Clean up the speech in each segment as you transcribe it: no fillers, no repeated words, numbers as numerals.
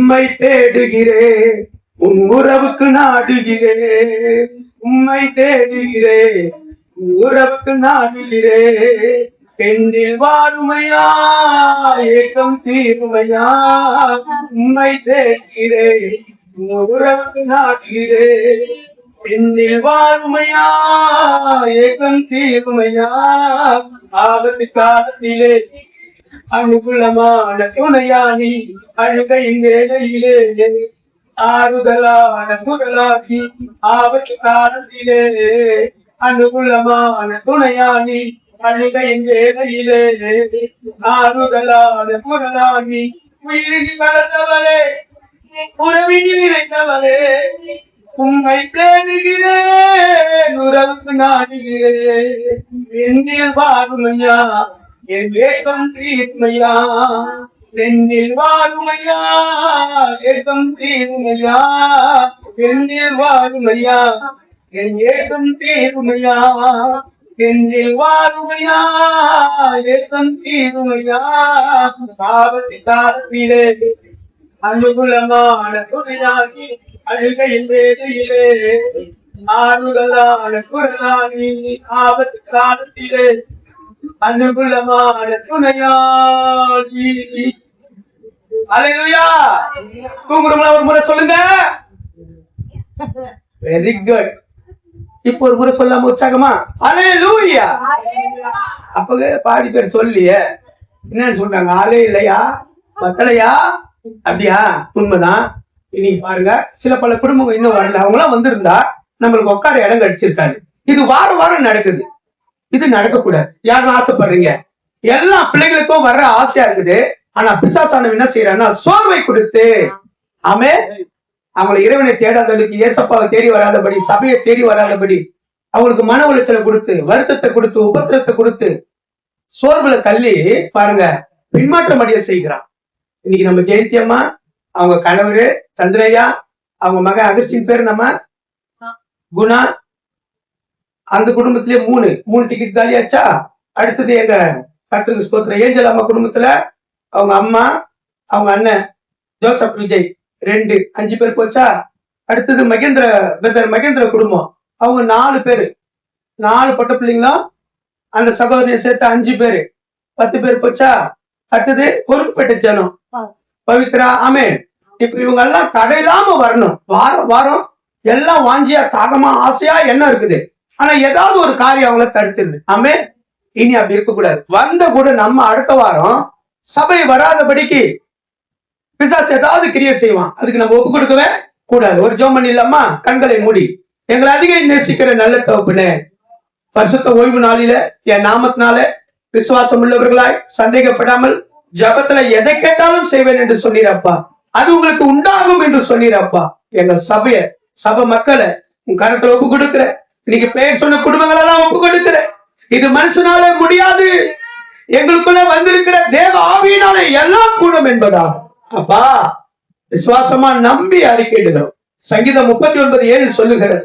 உம்மை தேடுகிறேன், உன் உறவுக்கு நாடுகிறேன். உம்மை தேடுகிறேன், உன் உறவுக்கு நாடுகிறேன். பெண்ணில் வாருமையா, ஏக்கம் தீருமையா. உம்மை தேடுகிறேன், உன் உறவுக்கு நாடுகிறேன். பெண்ணில் வாருமையா, ஏக்கம் தீருமையா. ஆபத்து காலத்திலே அனுகூலமான துணையானி, அழுகையின் வேலையிலே ஆறுதலான குரலாகி. ஆபத்து காலத்திலே அனுகூலமான துணையானி, அழுகையின் வேலையிலே ஆறுதலான குரலாகி. உயிரில் கலந்தவரே, உறவில் நினைத்தவரே, உம்மை தேடுகிறேன், உறவுக்கு நாடுகிறேன். என்னில் வாருமையா, என் ஏக்கம் தீர்மையா. என்னில் வாருமையா, ஏக்கம் தீர்மையா. என்னில் வாருமையா, என் ஏக்கம் தீர்மையா. என்னில் வாருமையா, ஏக்கம் தீர்மையா. ஆபத்து காலத்திலே அனுகூலமான துணையாகி, அழுகையின் வேலையிலே ஆறுதலான குரலாகி. ஆபத்து காலத்திலே அனுகூலமான துணையாகி. அல்லேலூயா. தூங்குறவங்களா ஒரு முறை சொல்லுங்க. Very good. இப்போ ஒரு முறை சொல்லாம உற்சாகமா அல்லேலூயா. அப்ப பாதி பேர் சொல்லிய என்னன்னு சொல்றாங்க, ஆளே இல்லையா, பத்தலையா. அப்படியா? உண்மைதான். இன்னைக்கு பாருங்க, சில பல குடும்பங்கள் இன்னும் வரல. அவங்க எல்லாம் வந்திருந்தா நம்மளுக்கு உட்கார இடம் கிடைச்சிருக்காது. இது வாரம் வாரம் நடக்குது. இது நடக்கக்கூடாது. யாரும் ஆசைப்படுறீங்க? எல்லா பிள்ளைகளுக்கும் வர்ற ஆசையா இருக்குது. ஆனா பிசாசானவன் என்ன செய்யறான்னா, சோர்வை கொடுத்து ஆமே அவங்களை இறைவனை தேடாதவர்களுக்கு, ஏசப்பாவை தேடி வராதபடி, சபையை தேடி வராதபடி அவங்களுக்கு மன உளைச்சலை கொடுத்து, வருத்தத்தை கொடுத்து, உபத்திரத்தை கொடுத்து, சோர்வுல தள்ளி பாருங்க பின்மாற்றம் அடைய செய்கிறான். இன்னைக்கு நம்ம ஜெயந்தி அம்மா, அவங்க கணவரு சந்திரையா, அவங்க மகன் அகஸ்டின் பேரு நம்ம குணா, அந்த குடும்பத்திலேயே மூணு டிக்கெட் காலியாச்சா. அடுத்தது எங்க கர்த்தருக்கு ஸ்தோத்திரம் ஏஞ்சல் அம்மா குடும்பத்துல அவங்க அம்மா, அவங்க அண்ணன் ஜோசப் விஜய் 2, 5 பேர் போச்சா. அடுத்தது மகேந்திர குடும்பம், அவங்க 4 பேரு, 4 பொட்ட பிள்ளைங்களும் அந்த சகோதரியை சேர்த்து 5 பேரு, 10 பேர் போச்சா. அடுத்தது பொறுப்பேட்ட ஜனம் பவித்ரா, ஆமே. இப்ப இவங்க எல்லாம் தடையில்லாம வரணும். வாரம் வாரம் எல்லாம் வாஞ்சியா தாகமா ஆசையா என்ன இருக்குது. ஆனா ஏதாவது ஒரு காரியம் அவங்கள தடுத்துருது. ஆமே. இனி அப்படி இருக்க கூடாது. வந்த கூட நம்ம அடுத்த வாரம் சபை வராதபடிக்கு பிசாசு ஏதாவது கிரியை செய்வான். அதுக்கு நம்ம ஒப்பு கொடுக்கவே கூடாது. ஒரு ஜோம் பண்ணி இல்லாமா கண்களை மூடி, எங்களை அதிகம் நேசிக்கிற நல்ல தகப்பனே, பரிசுத்த ஓய்வு நாளில என் நாமத்தினால விசுவாசம் உள்ளவர்களாய் சந்தேகப்படாமல் ஜபத்துல எதை கேட்டாலும் செய்வேன் என்று சொன்னீரப்பா. அது உங்களுக்கு உண்டாகும் என்று சொன்னீரப்பா. எங்க சபை மக்களை உன் கருத்துல ஒப்பு கொடுக்கிற. இன்னைக்கு பெயர் சொன்ன குடும்பங்கள் எல்லாம் ஒப்பு கொடுக்கிற. இது மனுஷனால முடியாது, எங்களுக்குள்ள வந்திருக்கிற தேவ ஆவியினாலே எல்லாம் கூடும் என்பதா அப்பா விசுவாசமா நம்பி அறிக்கையிடுகிறோம். சங்கீதம் 39:7 சொல்லுகிறது,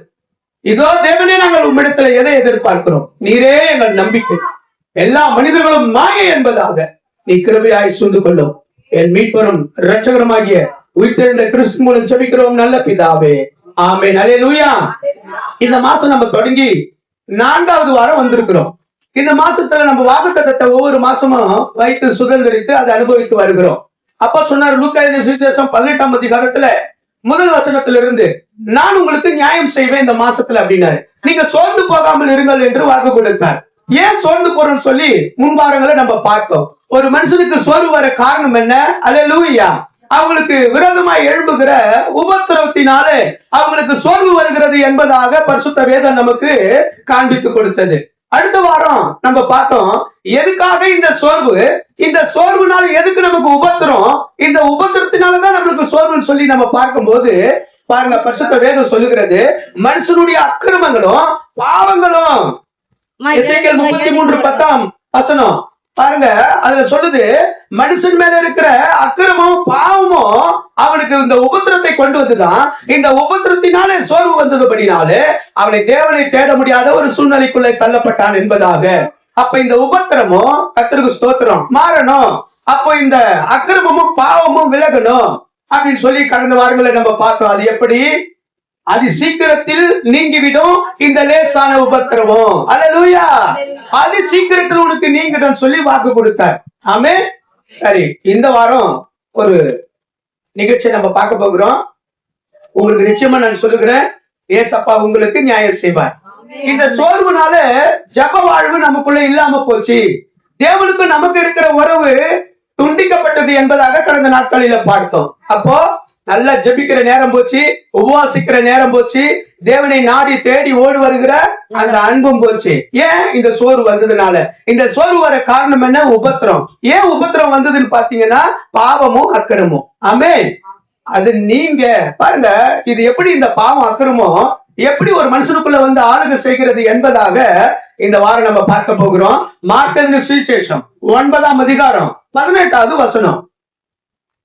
இதோ தேவனே நாங்கள் உம்மிடத்துல எதை எதிர்பார்க்கிறோம், நீரே எங்கள் நம்பிக்கை, எல்லா மனிதர்களும் மாயை என்பதாக நீ கிருபையாய் சூழ்ந்து கொள்ளும். என் மீட்பரும் இரட்சகருமாகிய உயிர்த்தெழுந்த கிறிஸ்து மூலம் ஜெபிக்கிறோம் நல்ல பிதாவே, ஆமென். அல்லேலூயா. இந்த மாசம் நம்ம தொடங்கி 4வது வாரம் வந்திருக்கிறோம். இந்த மாசத்துல நம்ம வாக்குத்தத்தத்தை ஒவ்வொரு மாசமும் வைத்து சுதந்திரித்து அதை அனுபவித்து வருகிறோம். அப்பா சொன்னார் லூக்கா எழுதின சுவிசேஷம் 18ஆம் அதிகாரத்துல 1 வசனத்திலிருந்து, நான் உங்களுக்கு நியாயம் செய்வேன் இந்த மாசத்துல அப்படின்னாரு. நீங்க சோர்ந்து போகாமல் இருங்கள் என்று வாக்கு கொடுத்தார். ஏன் சோர்ந்து போறோம்னு சொல்லி முன்வாரங்களை நம்ம பார்த்தோம். ஒரு மனுஷனுக்கு சோர்வு வர காரணம் என்ன? அல்லேலூயா. அவங்களுக்கு விரோதமாய் எழும்புகிற உபத்திரவத்தினாலே அவங்களுக்கு சோர்வு வருகிறது என்பதாக பரிசுத்த வேதம் நமக்கு காண்பித்து கொடுத்தது. அடுத்த வாரம் நம்ம பார்த்தோம், எதுக்காக இந்த சோர்வுனால எதுக்கு நமக்கு உபத்திரம், இந்த உபத்திரத்தினாலதான் நம்மளுக்கு சோர்வுன்னு சொல்லி நம்ம பார்க்கும்போது பாருங்க, பரிசுத்த வேதம் சொல்லுகிறது மனுஷனுடைய அக்கிரமங்களும் பாவங்களும். எசேக்கியேல் 33:10 வசனம் பாருங்க, அதுல சொல்லுது மனுஷன் மேல இருக்கிற அக்கிரமும் பாவமும் அவனுக்கு இந்த உபத்திரத்தை கொண்டு வந்துதான். இந்த உபத்திரத்தினாலே சோர்வு வந்ததுபடினாலே அவனை தேவனை தேட முடியாத ஒரு சூழ்நிலைக்குள்ளே தள்ளப்பட்டான் என்பதாக. அப்ப இந்த உபத்திரமும் கர்த்தருக்கு ஸ்தோத்திரம் மாறணும். அப்போ இந்த அக்கிரமமும் பாவமும் விலகணும். அப்படின்னு சொல்லி கடந்த வாரங்களை நம்ம பார்த்தோம். அது எப்படி? அது சீக்கிரத்தில் நீங்கிவிடும் இந்த லேசான உபத்திரவம். அல்லேலூயா. அது சீக்கிரத்தில் உனக்கு நீங்கிடும் சொல்லி வாக்கு கொடுத்தார். ஆமே. சரி, இந்த வாரம் ஒரு நிகழ்ச்சி நம்ம பார்க்க போகிறோம். உங்களுக்கு நிச்சயமா நான் சொல்லுகிறேன், ஏசப்பா உங்களுக்கு நியாயம் செய்வார். இந்த சோர்வுனால ஜப வாழ்வு நமக்குள்ள இல்லாம போச்சு. தேவனுக்கு நமக்கு இருக்கிற உறவு துண்டிக்கப்பட்டது என்பதாக கடந்த நாட்களில பார்த்தோம். அப்போ நல்லா ஜபிக்கிற நேரம் போச்சு, உபவாசிக்கிற நேரம் போச்சு, தேவனை நாடி தேடி ஓடி வருகிற அந்த அன்பும் போச்சு. ஏன்? இந்த சோர்வு வந்ததுனால. இந்த சோர்வு வர காரணம் என்ன? உபத்திரம். ஏன் உபத்திரம் வந்ததுன்னு பாத்தீங்கன்னா பாவமும் அக்கிரமும். ஆமென். அது நீங்க பாருங்க, இது எப்படி இந்த பாவம் அக்கிரமும் எப்படி ஒரு மனுஷனுக்குள்ள வந்து ஆளுகை செய்கிறது என்பதாக இந்த வாரம் நம்ம பார்க்க போகிறோம். மார்க்கு சுவிசேஷம் 9ஆம் அதிகாரம் 18வது வசனம்.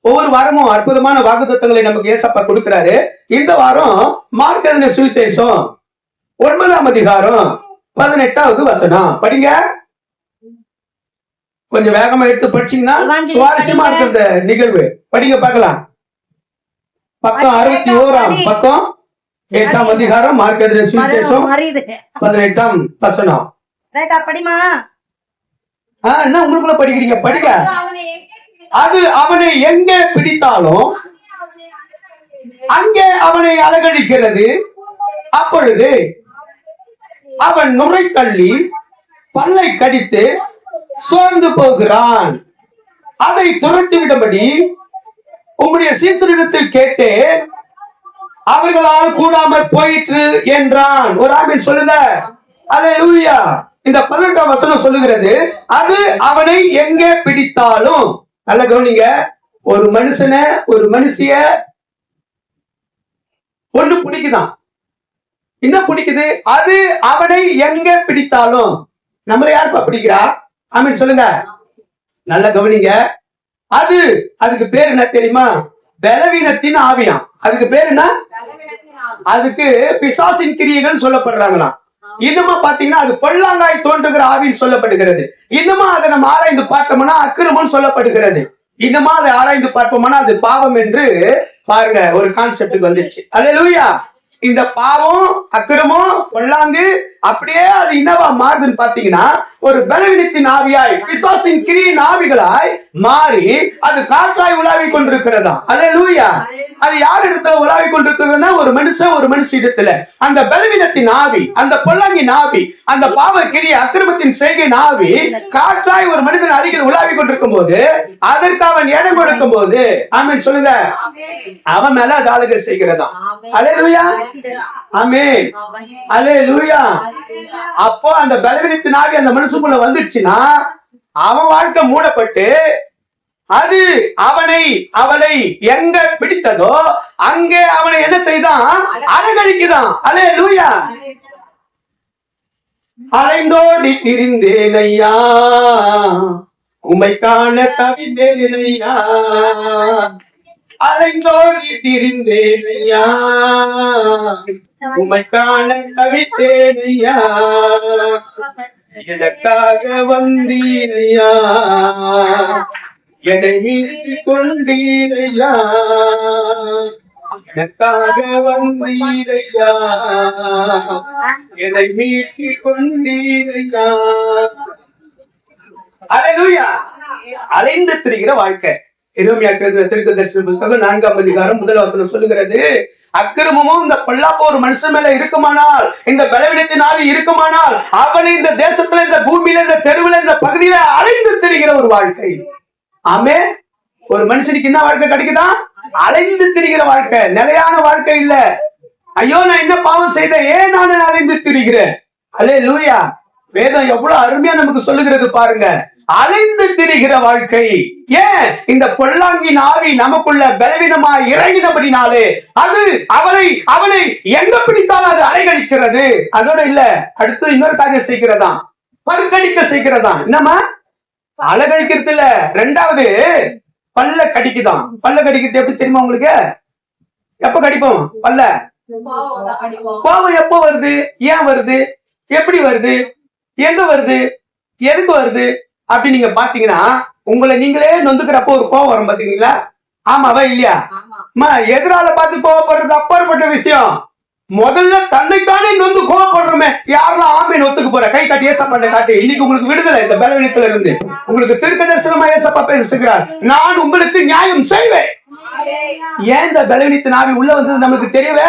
ஒவ்வொரு வாரமும் அற்புதமான வாக்குத்தத்தங்களை நமக்கு ஏசப்பா கொடுக்கிறாரு. இந்த வாரம் மார்க்கு சுவிசேஷம் 9ஆம் அதிகாரம் 18வது வசனம் படிங்க. கொஞ்சம் வேகமா எடுத்து படிச்சீங்கன்னா சுவாரஸ்யமா இருக்கு இந்த நிகழ்வு. படிங்க பார்க்கலாம். பக்கம் 61ஆம் பக்கம் 8ஆம் அதிகாரம் மார்க்கு சுவிசேஷம் 18ஆம் வசனம். படிமா. என்ன உங்களுக்குள்ள படிக்கிறீங்க? படிங்க. அது அவனை எங்கே பிடித்தாலும் அங்கே அவனை அலகழிக்கிறது. அப்பொழுது அவன் நுரை தள்ளி பல்லை கடித்து சோர்ந்து போகிறான். அதை துரத்திவிடும்படி உம்முடைய சீசரிடத்தில் கேட்டேன், அவர்களால் கூடாமல் போயிற்று என்றான். ஒரு ஆமீன் சொல்லுங்க. அல்லேலூயா. இந்த 18ஆம் வசனம் சொல்லுகிறது, அது அவனை எங்கே பிடித்தாலும். நல்ல கவனிங்க. ஒரு மனுஷனை ஒரு மனுஷிய ஒண்ணு பிடிக்குதான். என்ன பிடிக்குது? அது அவனை எங்க பிடித்தாலும். நம்மள யாருப்பா பிடிக்கிறா? ஆமீன் சொல்லுங்க. நல்ல கவனிங்க. அதுக்கு பேர் என்ன தெரியுமா? பலவீனத்தின் ஆவியாம். அதுக்கு பேர் என்ன? அதுக்கு பிசாசின் கிரியைகள் சொல்லப்படுறாங்களாம். இன்னுமா பாத்தீங்கன்னா அது பொல்லாங்காய் தோன்றுகிற ஆவின்னு சொல்லப்படுகிறது. இன்னுமா அதை நம்ம ஆராய்ந்து பார்த்தோம்னா அக்கிரமம் சொல்லப்படுகிறது. இன்னுமா அதை ஆராய்ந்து பார்ப்போம்னா அது பாவம் என்று பாருங்க ஒரு கான்செப்டுக்கு வந்துச்சு. அல்லேலூயா. இந்த பாவம் அக்கிரமம் பொல்லாங்கு அப்படியே அது என்னவா மாறுதுன்னு பாத்தீங்கன்னா ஒரு பலவீனத்தின் ஆவியாய் பிசாசின் கிரியின் ஆவிகளாய் மாறி அது காற்றாய் உலாவி கொண்டிருக்கிறதா. அல்லேலூயா. அது யார் இடத்துல உலாவி கொண்டிருக்கிறதுனா ஒரு மனுஷன் ஒரு மனுஷ இடத்துல அந்த பலவீனத்தின் ஆவி, அந்த பொல்லாங்கின் ஆவி, அந்த பாவ கிரிய அக்கிரமத்தின் செய்கை ஆவி காற்றாய் ஒரு மனிதன் அருகில் உலாவி கொண்டிருக்கும் போது அதற்கு அவன் இடம் கொடுக்கும் போது ஆமென் சொல்லுங்க, அவன் மேல அது ஆளுகை செய்கிறதா. அல்லேலூயா. ஆமென். அல்லேலூயா. அப்போ அந்த பலவீனத்தின் ஆவி அந்த மனுஷனுக்குள்ள வந்துடுச்சுன்னா அவன் வாழ்க்கை மூடப்பட்டு அது அவளை எங்க பிடித்ததோ அங்கே அவனை என்ன செய்தான்? அலகழிக்குதான். அல்லேலூயா. அலைந்தோடி திரிந்தேன் ஐயா, உம்மை காண தவிந்தேன் ஐயா. அலைந்தோடி திரிந்தேன் ஐயா, உம்மை காண தவித்தேன் ஐயா. எனக்காக வந்தீரையா, என்னை மீட்டு கொண்டீரையா. எனக்காக வந்தீரையா, என்னை மீட்டு கொண்டீரையா. அல்லேலூயா. அலைந்து திரிகிற வாழ்க்கை. எரேமியா தீர்க்கதரிசன புத்தகம் 4ஆம் அதிகாரம் 1 வசனம் சொல்லுகிறது, அக்கிரமமும் இந்த பொல்லாப்பு ஒரு மனுஷன் மேல இருக்குமானால், இந்த பலவீனத்தின் ஆவி இருக்குமானால், அவனை இந்த தேசத்துல, இந்த பூமியில, இந்த தெருவில், இந்த பகுதியில அலைந்து திரிகிற ஒரு வாழ்க்கை. ஆமே. ஒரு மனுஷனுக்கு என்ன வாழ்க்கை கிடைக்குதா? அலைந்து திரிகிற வாழ்க்கை. நிலையான வாழ்க்கை இல்ல. ஐயோ நான் என்ன பாவம் செய்தேன், ஏன் நான் அலைந்து திரிகிறேன். அல்லேலூயா. வேதம் எவ்வளவு அருமையா நமக்கு சொல்லுகிறது பாருங்க. அலைந்து திரிகிற வாழ்க்கை. ஏன்? இந்த பொல்லாங்கின் ஆவி நமக்குள்ள பலவீனமா இறங்கினபடினாலே அது அவனை எங்க பிடித்தாலும் அது அலைகழிக்கிறது. அதோட இல்ல, அடுத்து இன்னொரு காரியம் செய்கிறதா, பற்கடிக்க செய்கிறதா. என்னமா? அலகழிக்கிறது இல்ல, ரெண்டாவது பல்ல கடிக்குதான். பல்ல கடிக்கிறது எப்படி தெரியுமா உங்களுக்கு? எப்ப கடிப்போம் பல்ல? கோபம் எப்போ வருது? ஏன் வருது? எப்படி வருது? எங்க வருது? எதுக்கு வருது? அப்படி நீங்க பாத்தீங்கன்னா உங்களை நீங்களே நொந்துக்கிறப்போ ஒரு கோபம் வரும் பாத்தீங்களா? ஆமாவா இல்லையா? எதிரால பார்த்து கோவப்படுறது அப்பாற்பட்ட விஷயம். முதல்ல தன்னைத்தானே நொந்து கோவப்படுறோமே. யாரெல்லாம் ஆமீன் ஒத்துக்கு போற கை காட்டி ஏசப்பாட்ட காட்டி. இன்னைக்கு உங்களுக்கு விடுதலை இந்த பலவீனத்துல இருந்து. உங்களுக்கு தீர்க்க தரிசனமா ஏசப்பா பேசுகிறார். நான் உங்களுக்கு நியாயம் செய்வேன். ஏன் இந்த பலவீனத்தின் ஆவி உள்ள வந்தது நமக்கு தெரியவே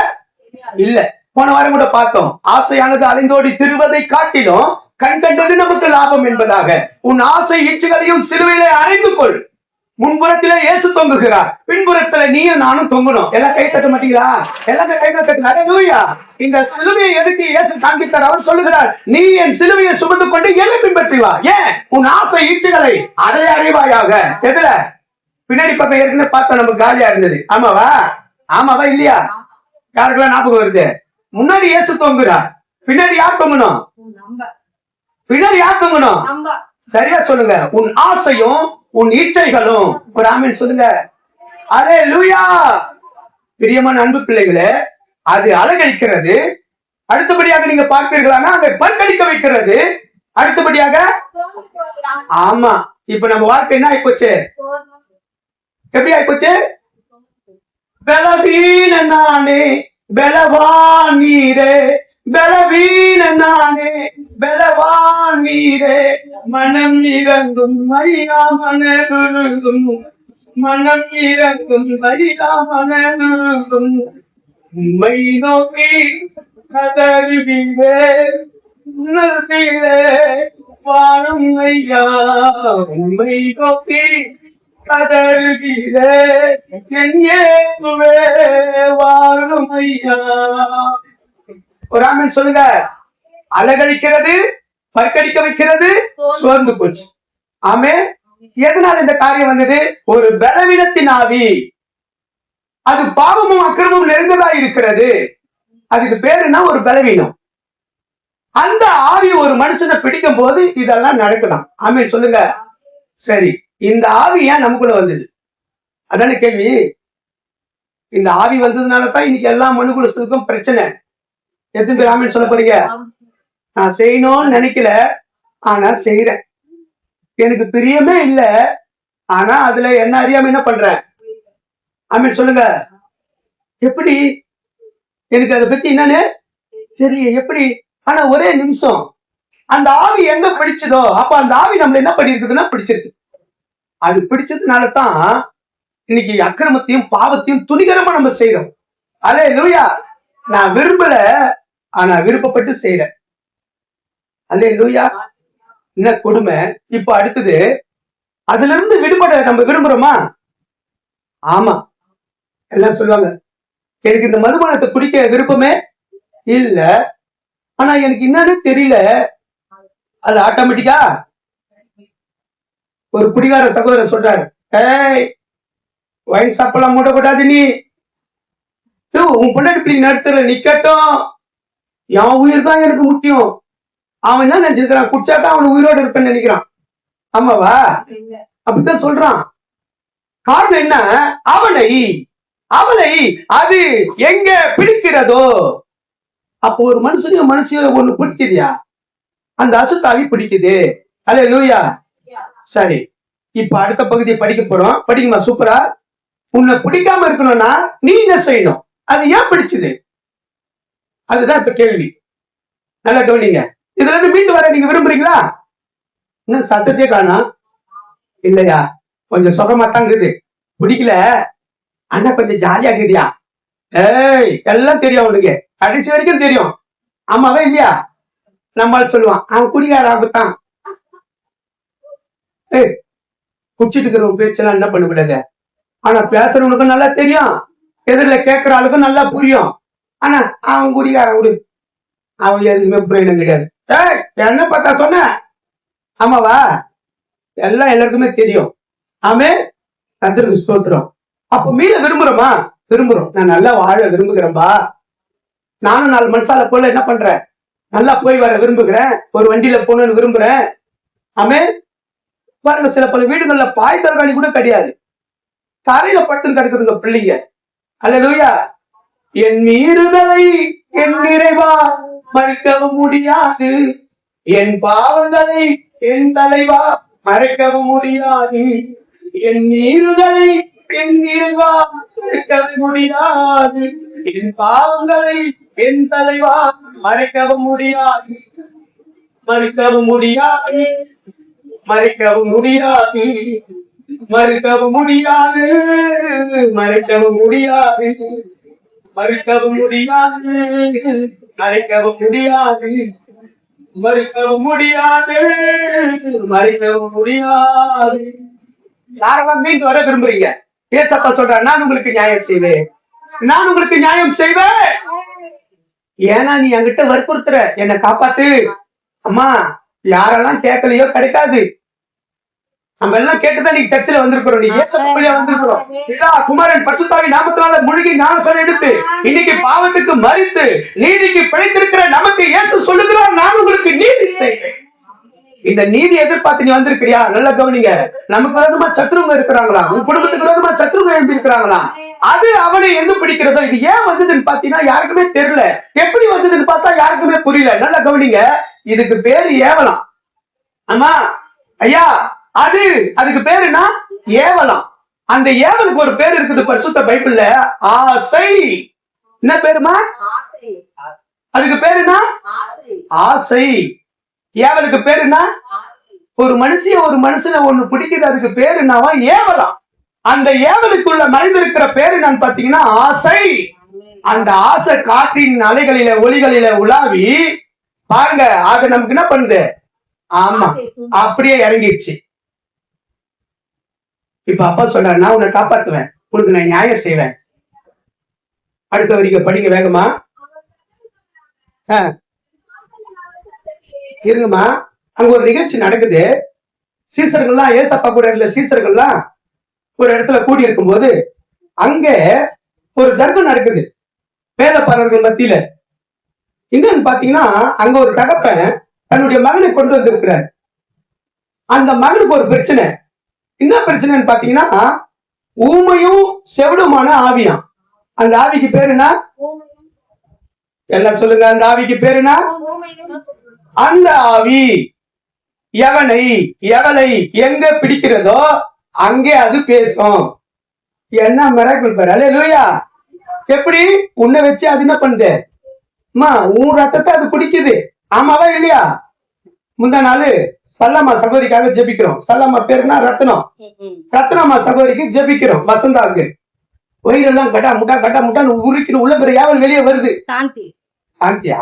இல்ல. போன வாரம் கூட பார்த்தோம். ஆசையானது அலைந்தோடி திருவதை காட்டிலும் கண் கண்டது நமக்கு லாபம் என்பதாக. உன் ஆசை இச்சைகளையும் சிலுவையிலே அறைந்து கொள். முன்புறத்திலே இயேசு தொங்குகிறார், பின்புறத்துல நீயும் நானும் தொங்கணும். எல்லாம் கை தட்ட மாட்டீங்களா? எல்லாமே கை தட்டுங்க. இந்த சிலுவையை எதுக்கு இயேசு காண்பித்தார்? அவர் சொல்லுகிறார், நீ என் சிலுவையை சுமந்து கொண்டு என்னை பின்பற்றி வா. ஏன்? உன் ஆசை ஈச்சுகளை அதை அறிவாயாக. எதுல? பின்னாடி பக்கம் ஏற்கனவே பார்த்தா நமக்கு காலியா இருந்தது. ஆமாவா? ஆமாவா இல்லையா? யாருக்கெல்லாம் ஞாபகம் வருது? முன்னாடி இயேசு தொங்குறார், பின்னாடி யார் தொங்கணும்? பின்னாடி யார் தொங்கணும்? சரியா சொல்லுங்க. உன் ஆசையும் உன் இச்சைகளும். ஒரு ஆமீன் சொல்லுங்க. அல்லேலூயா. பிரியமான அன்பு பிள்ளைகளே, அது அலங்கரிக்கிறது. அடுத்தபடியாக நீங்க பார்க்கிறீர்களா? அங்க பற்கடிக்க வைக்கிறது. அடுத்தபடியாக ஆமா. இப்ப நம்ம வாழ்க்கை என்ன ஆயிப்போச்சு? எப்படி ஆயிப்போச்சு? பலவீன நானே பலவான் நீரே, பலவீன நானே பலவான் நீரே, மனம் இறங்கும் மரியா மனதுருகும், மனம் இறங்கும் மரியா மனதுருகும், உம்மை நோக்கி கதறுகிறே உணர்கிறே வானம் ஐயா, உம்மை நோக்கி கதறுகிறே என் இயேசுவே வானம் ஐயா. ஒரு ஆமென் சொல்லுங்க. அலகழிக்கிறது, பற்கடிக்க வைக்கிறது, சோர்ந்து போச்சு. ஆமே. எதனால இந்த காரியம் வந்தது? ஒரு பலவீனத்தின் ஆவி. அது பாவமும் அக்கிரமும் நிறைந்ததா இருக்கிறது. அதுக்கு பேருனா ஒரு பலவீனம். அந்த ஆவி ஒரு மனுஷனை பிடிக்கும் போது இதெல்லாம் நடக்கலாம். ஆமென் சொல்லுங்க. சரி, இந்த ஆவி ஏன் நமக்குள்ள வந்தது? அதான கேள்வி. இந்த ஆவி வந்ததுனாலதான் இன்னைக்கு எல்லா மனுக்குலத்துக்கும் பிரச்சனை. எத்தனை பேர் ஆமென் சொல்ல போறீங்க? நான் செய்யணும்னு நினைக்கல, ஆனா செய்யறேன். எனக்கு பிரியமே இல்ல, ஆனா அதுல என்ன அறியாம என்ன பண்றேன்? ஆமென் சொல்லுங்க. எப்படி? எனக்கு அதை பத்தி என்னன்னு சரி எப்படி? ஆனா ஒரே நிமிஷம் அந்த ஆவி எங்க பிடிச்சதோ அப்ப அந்த ஆவி நம்மள என்ன பண்ணிருக்குதுன்னா பிடிச்சிருக்கு. அது பிடிச்சதுனாலதான் இன்னைக்கு அக்கிரமத்தையும் பாவத்தையும் துணிகரமா நம்ம செய்யறோம். அல்லேலூயா. நான் விரும்பல, ஆனா விருப்பப்பட்டு செய்யறேன். அல்லேலூயா. என்ன கொடுமை. இப்ப அடுத்தது, அதுல இருந்து விடுபட நம்ம விரும்புறோமா? ஆமா. எல்லாம் சொல்லுவாங்க, எனக்கு இந்த மதுபானத்தை குடிக்க விருப்பமே இல்ல, ஆனா எனக்கு என்னன்னு தெரியல. அது ஆட்டோமேட்டிக்கா. ஒரு குடிகார சகோதரர் சொல்றாரு, ஏய் வைன் சாப்பிடலாம் மூடக்கூடாது, நீ உன் பொண்டாட்டி நடத்துற நிக்கட்டும், என் உயிர் தான் எனக்கு முக்கியம். அவன் என்ன நினைச்சிருக்கிறான்? குடிச்சாதான் அவன் உயிரோடு இருப்பேன்னு நினைக்கிறான். ஆமாவா? அப்படித்தான் சொல்றான். காரணம் என்ன? அவளை அது எங்க பிடிக்கிறதோ. அப்போ ஒரு மனுஷன் ஒண்ணு பிடிக்குதியா? அந்த அசுத்தாவி பிடிக்குது. அல்லேலூயா. சரி, இப்ப அடுத்த பகுதியை படிக்க போறோம். படிக்குமா? சூப்பரா. உன்னை பிடிக்காம இருக்கணும்னா நீ என்ன செய்யணும்? அது ஏன் பிடிச்சது? அதுதான் இப்ப கேள்வி. நல்லா கவனிங்க. இதுல இருந்து மீண்டு வர நீங்க விரும்புறீங்களா? இன்னும் சத்தத்தையே காணோம் இல்லையா? கொஞ்சம் சுகமா தான் இருக்குது. பிடிக்கல, ஆனா கொஞ்சம் ஜாலியா இருக்குதியா? ஏய், எல்லாம் தெரியும் அவனுக்கு, கடைசி வரைக்கும் தெரியும். ஆமாவே இல்லையா? நம்மால் சொல்லுவான், அவன் குடிகாராகத்தான். ஏய், குடிச்சிட்டு இருக்கிறவன் பேச்செல்லாம் என்ன பண்ணக்கூடாது. ஆனா பேசுறவனுக்கும் நல்லா தெரியும், எதிரில கேட்கிற ஆளுக்கும் நல்லா புரியும். ஆனா அவன் குடிகாரன் விடு, அவன் எதுக்குமே பிரயோஜனம் கிடையாது. ஏய், என்ன பார்த்தா சொன்ன? ஆமாவா? எல்லாம் எல்லாருக்குமே தெரியும். ஆமே. கர்த்தருக்கு ஸ்தோத்திரம். அப்ப மீள விரும்புறோமா? விரும்புறோம். நான் நல்லா வாழ விரும்புகிறேன்பா. நானும் 4 மனுஷால போல என்ன பண்றேன்? நல்லா போய் வர விரும்புகிறேன். ஒரு வண்டியில போகணும்னு விரும்புறேன். ஆமே. பாருங்க, சில பல வீடுகள்ல பாய் தலகாணி கூட கிடையாது, தரையில படுத்து கிடக்குதுங்க பிள்ளைங்க. அல்லேலூயா. என் மீறுதலை என் நிறைவா மறுக்கவும் முடியாது, என் பாவங்களை என் தலைவா மறைக்கவும் முடியாது, என் மீறுதலை என் இறைவா மறைக்கவே முடியாது, என் பாவங்களை என் தலைவா மறைக்கவும் முடியாது, மறைக்கவும் முடியாது, மறைக்கவும் முடியாது, மறுக்கவும் முடியாது, மறைக்கவும் முடியாது, மறுக்கவும் முடியாது, மறைக்கவும் முடியாது, மறுக்கவும் முடியாது, மறைக்கவும் முடியாது. யாரெல்லாம் மீண்டு வர விரும்புறீங்க? ஏசப்பா சொல்றார், நான் உங்களுக்கு நியாயம் செய்வேன், நான் உங்களுக்கு நியாயம் செய்வேன். ஏன்னா நீ என்கிட்ட வற்புறுத்துற, என்னை காப்பாத்து. அம்மா, யாரெல்லாம் கேட்கலையோ கிடைக்காது. நம்ம எல்லாம் கேட்டுதான் நீ சர்ச்சில் வந்திருக்கிறோம், நீ ஏசப்பா வந்திருக்கிறோம். குமாரன் பரிசுத்தாவி நாமத்தினால முழுகி ஞானஸ்நானம் எடுத்து இன்னைக்கு பாவத்துக்கு மரித்து நீதிக்கு பிழைத்திருக்கிற நமக்கு இயேசு சொல்லுகிறார், நான் உங்களுக்கு நீதி செய்வேன். இந்த நீதி எதிர்பார்த்து நீ வந்திருக்கிறியா? நல்லா கவனிங்க. நமக்கு விரோதமா சத்ருங்க இருக்கிறாங்களா? உன் குடும்பத்துக்கு விரோதமா சத்ருங்க எழுப்பி இருக்கிறாங்களா? அது அவனை எங்க பிடிக்கிறதோ. இது ஏன் வந்ததுன்னு பாத்தீங்கன்னா யாருக்குமே தெரியல. எப்படி வந்ததுன்னு பார்த்தா யாருக்குமே புரியல. நல்லா கவனிங்க. இதுக்கு பேரு ஏவலாம். ஆமா ஐயா, அதுக்கு பேருனா ஏவலாம். அந்த ஏவலுக்கு ஒரு பேர் இருக்குது பரிசுத்த பைபிள்ல, ஆசை. என்ன பேருமா? அதுக்கு பேருனா ஆசை. ஏவலுக்கு பேருனா ஒரு மனுஷனை ஒண்ணு பிடிக்குது, அதுக்கு பேருனாவா ஏவலாம். அந்த ஏவலுக்குள்ள மறைந்திருக்கிற பேரு நான் பாத்தீங்கன்னா ஆசை. அந்த ஆசை காற்றின் அலைகளில ஒளிகளில உலாவி பாருங்க, அது நமக்கு என்ன பண்ணுது? ஆமா, அப்படியே இறங்கிடுச்சு. இப்ப அப்பா சொல்றாரு, நான் உன்னை காப்பாத்துவேன், உனக்கு நான் நியாயம் செய்வேன். அடுத்த வரைக்கும் படிங்க வேகமா. இருங்கம்மா, அங்க ஒரு நிகழ்ச்சி நடக்குது. சீசர்கள்லாம் ஏசப்பா கூட இருந்த சீசர்கள்லாம் ஒரு இடத்துல கூடி இருக்கும் போது அங்க ஒரு தர்க்கம் நடக்குது வேதப்பாரர்கள் மத்தியில. என்னன்னு பாத்தீங்கன்னா, அங்க ஒரு தகப்பன் தன்னுடைய மகனை கொண்டு வந்திருக்கிறார். அந்த மகனுக்கு ஒரு பிரச்சனை. என்ன பிரச்சனைன்னு பாத்தீங்கன்னா, ஊமையும் செவிடுமான ஆவியாம். அந்த ஆவிக்கு பேருனா எல்லாம் சொல்லுங்க. அந்த ஆவிக்கு பேருனா, அந்த ஆவி எவளை எங்க பிடிக்கிறதோ அங்கே அது பேசும். என்ன மிராக்கிள் பாரு. அல்லேலூயா. எப்படி உன்னை வச்சு அது என்ன பண்ணுது? அம்மா, உன் ரத்தத்தை அது குடிக்குது. ஆமாவா இல்லையா? முந்தா நாள் சல்லம்மா சகோதரிக்காக ஜெபிக்கிறோம். சல்லம்மா பேருனா ரத்னம்மா சகோதரிக்கு ஜெபிக்கிறோம். வசந்தாவுக்கு வயிறெல்லாம் கட்டா முட்டான்னு உருக்கிட்டு உள்ள பெரிய யாவல் வெளியே வருது. சாந்தியா?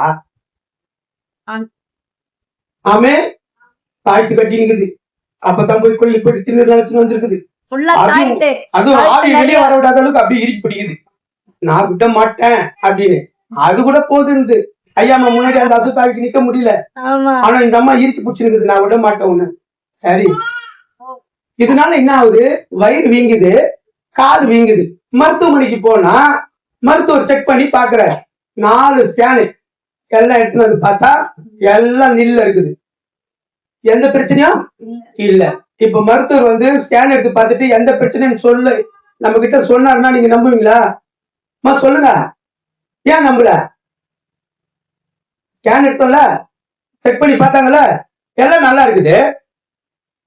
ஆமே, தாய்த்து கட்டி நிக்குது. அப்பதான் போய் கொள்ளி போயிட்டு தின்னு வந்துருக்குது. அதுவும் ஆவி வெளியே வர விடாத அளவுக்கு அப்படியே இறுக்கி பிடிக்குது. நான் விட மாட்டேன் அப்படின்னு. அது கூட போதுந்து. ஐயாமா முன்னாடி அந்த அசுத்தாவிக்கு நிக்க முடியல. ஆனா இந்த அம்மா இறுக்கி பிடிச்சிருக்குது, நான் விட மாட்டேன் ஒண்ணு. சரி, இதனால என்ன ஆகுது? வயிறு வீங்குது, கால் வீங்குது. மருத்துவமனைக்கு போனா மருத்துவர் செக் பண்ணி பாக்குற 4 ஸ்கேனு எல்லாம் எடுத்துன்னு வந்து பார்த்தா எல்லாம் நில்ல இருக்குது. எந்த பிரச்சனையும் இல்ல. இப்ப மருத்துவர் வந்து ஸ்கேன் எடுத்து பார்த்துட்டு எந்த பிரச்சனைன்னு சொல்லு நம்ம கிட்ட சொன்னாருன்னா நீங்க நம்புவீங்களா? சொல்லுங்க. ஏன் நம்பல? ஸ்கேன் எடுத்தோம்ல, செக் பண்ணி பார்த்தாங்கல்ல, எல்லாம் நல்லா இருக்குது.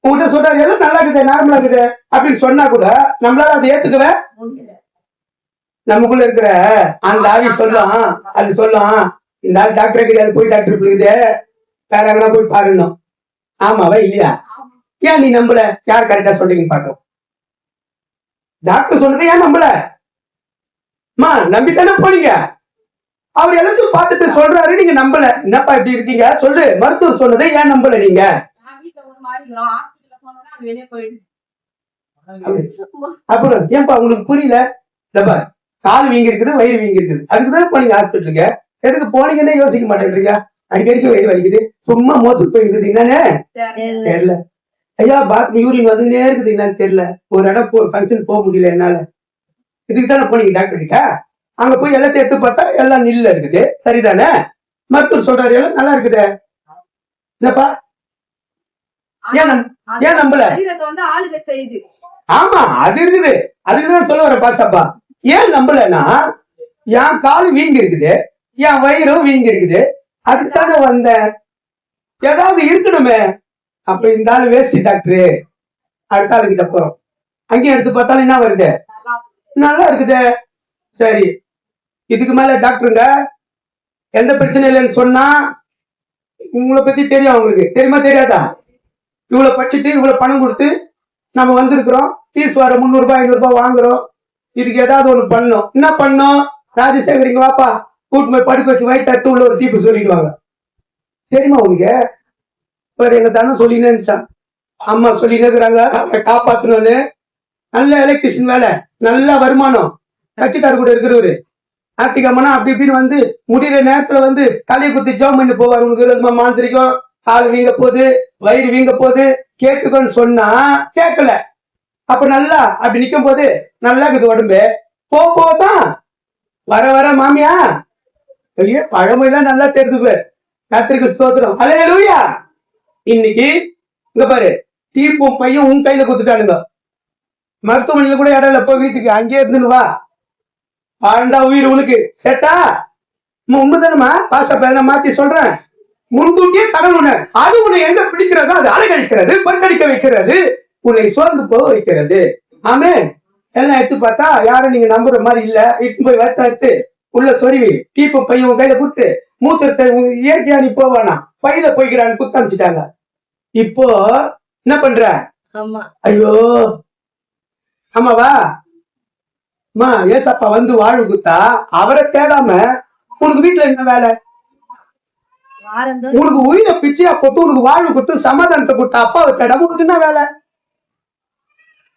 உங்ககிட்ட சொல்றாரு எல்லாம் நல்லா இருக்குது, நார்மலா இருக்குது அப்படின்னு சொன்னா கூட நம்மளால அதை ஏத்துக்கவே. நமக்குள்ள இருக்கிற அந்த ஆவி சொல்லும், அது சொல்லும், இந்த ஆள் டாக்டரே கிடையாது, போய் டாக்டர் இருக்குது, வேற எங்கன்னா போய் பாருணும். ஆமாவா இல்லையா? ஏன் நீ நம்பல? யார் கரெக்டா சொல்றீங்கன்னு பாக்க. டாக்டர் சொன்னதை ஏன் நம்பல? நம்பித்தானே போனீங்க. அவர் எல்லாத்தையும் பார்த்துட்டு சொல்றாரு, நீங்க நம்பல. என்னப்பா இப்படி இருக்கீங்க? சொல்லு. மருத்துவர் சொன்னதை ஏன் நம்பல நீங்க? அப்புறம் ஏன்பா உங்களுக்கு புரியல? கால் வீங்கி இருக்குது, வயிறு வீங்கி இருக்குது, அதுக்குதானே போனீங்க ஹாஸ்பிட்டலுக்கு. எதுக்கு போனீங்கன்னே யோசிக்க மாட்டேன்றீங்க. அடிக்கடிக்கு வயிறு வலிக்குது, சும்மா மோசம் போயிருக்குது, என்னன்னு தெரியல. ஐயா பாத்ரூம் யூரின் வந்துன்னே இருக்குது, என்னன்னு தெரியல. ஒரு இடம் ஃபங்க்ஷன் போக முடியல என்னால. இதுக்கு தானே போனீங்க டாக்டர் கிட்ட. அங்க போய் எல்லாத்தையும் எடுத்து பார்த்தா எல்லாம் நில்ல இருக்குது. சரிதானே? மருத்துவர் சொல்றாரு எல்லாம் நல்லா இருக்குது. என்னப்பா ஏன் நம்பல? ஆமா, அது இருக்குது. அதுக்குதான் சொல்ல வர பாசப்பா. ஏன் நம்பலன்னா, என் காலு வீங்கி இருக்குது, என் வயிறும் வீங்கி இருக்குது, அதுக்காக வந்த ஏதாவது இருக்கணுமே. அப்ப இந்த ஆளு வேஸ்ட் டாக்டரு. அடுத்த ஆளுக்கிட்ட போறோம். அங்கேயும் எடுத்து பார்த்தாலும் என்ன வருது? நல்லா இருக்குதே. சரி, இதுக்கு மேல டாக்டருங்க எந்த பிரச்சனை இல்லைன்னு சொன்னா உங்களை பத்தி தெரியும், அவங்களுக்கு தெரியுமா தெரியாதா? இவ்வளவு படிச்சுட்டு இவ்வளவு பணம் கொடுத்து நம்ம வந்திருக்கிறோம், ஃபீஸ் வர 300 ரூபாய் 500 ரூபாய் வாங்குறோம். இதுக்கு ஏதாவது ஒண்ணு பண்ணணும். என்ன பண்ணோம்? ராஜசேகர் இங்க வாப்பா, கூட்டு போய் படுக்க வச்சு வயிற்று உள்ள ஒரு டீப்பு சொல்லிடுவாங்க. தெரியுமா உங்களுக்கு? வேற எங்க தானே சொல்லினே இருந்துச்சான், அம்மா சொல்லினே இருக்கிறாங்க காப்பாத்தணும்னு. நல்ல எலக்ட்ரிஷியன் வேலை, நல்ல வருமானம், கட்சிக்கார கூட இருக்கிறவரு. ஆத்திகம்மனா அப்படி இப்படின்னு வந்து முடிகிற நேரத்துல வந்து தலையை குத்தி ஜோம் பண்ணி போவார். உங்களுக்கு மாந்திரிகம், கால் வீங்க போகுது, வயிறு வீங்க போகுது, கேட்டுக்கோன்னு சொன்னா கேட்கல. அப்ப நல்லா அப்படி நிக்கும் போது நல்லா இருக்குது உடம்பு. போதான் வர வர மாமியா பெரிய பழமையெல்லாம் நல்லா தெரிஞ்சு கத்திரிக்கு ஸ்தோத்திரம். அல்லேலூயா. இன்னைக்கு இங்க பாரு, தீப்பும் பையன் உன் கையில குத்துட்டானுங்க. மருத்துவமனையில கூட இடம் இல்ல, போய் வீட்டுக்கு அங்கேயே இருந்துன்னு வா, ஆண்டா உயிர் உனக்கு செட்டா. உண்மைதானமா? பாச பேர மாத்தி சொல்றேன். முன்கூட்டியே கடவுள் அது உன்னை எங்க பிடிக்கிறதோ அது அலைகழிக்கிறது, பற்கடிக்க வைக்கிறது, உன்னை சோர்ந்து போக வைக்கிறது. ஆமே. எல்லாம் எடுத்து பார்த்தா யாரும் நீங்க நம்புற மாதிரி இல்ல. இட்டு போய் எடுத்து உள்ள சொருவி தீப்ப பையன் கையில குத்து மூத்திரத்தை இயற்கையா நீ போவானா பையில போய்க்கிறான்னு குத்து அனுப்பிச்சிட்டாங்க. இப்போ என்ன பண்ற? ஐயோ ஆமாவா அம்மா, ஏசப்பா வந்து வாழ்வு குத்தா அவரை தேடாம உனக்கு வீட்டுல என்ன வேலை? உனக்கு உயிரை பிச்சையா போட்டு உனக்கு வாழ்வு குத்து சமாதானத்தை கொடுத்தா அப்பாவை தேடாம உனக்கு என்ன வேலை?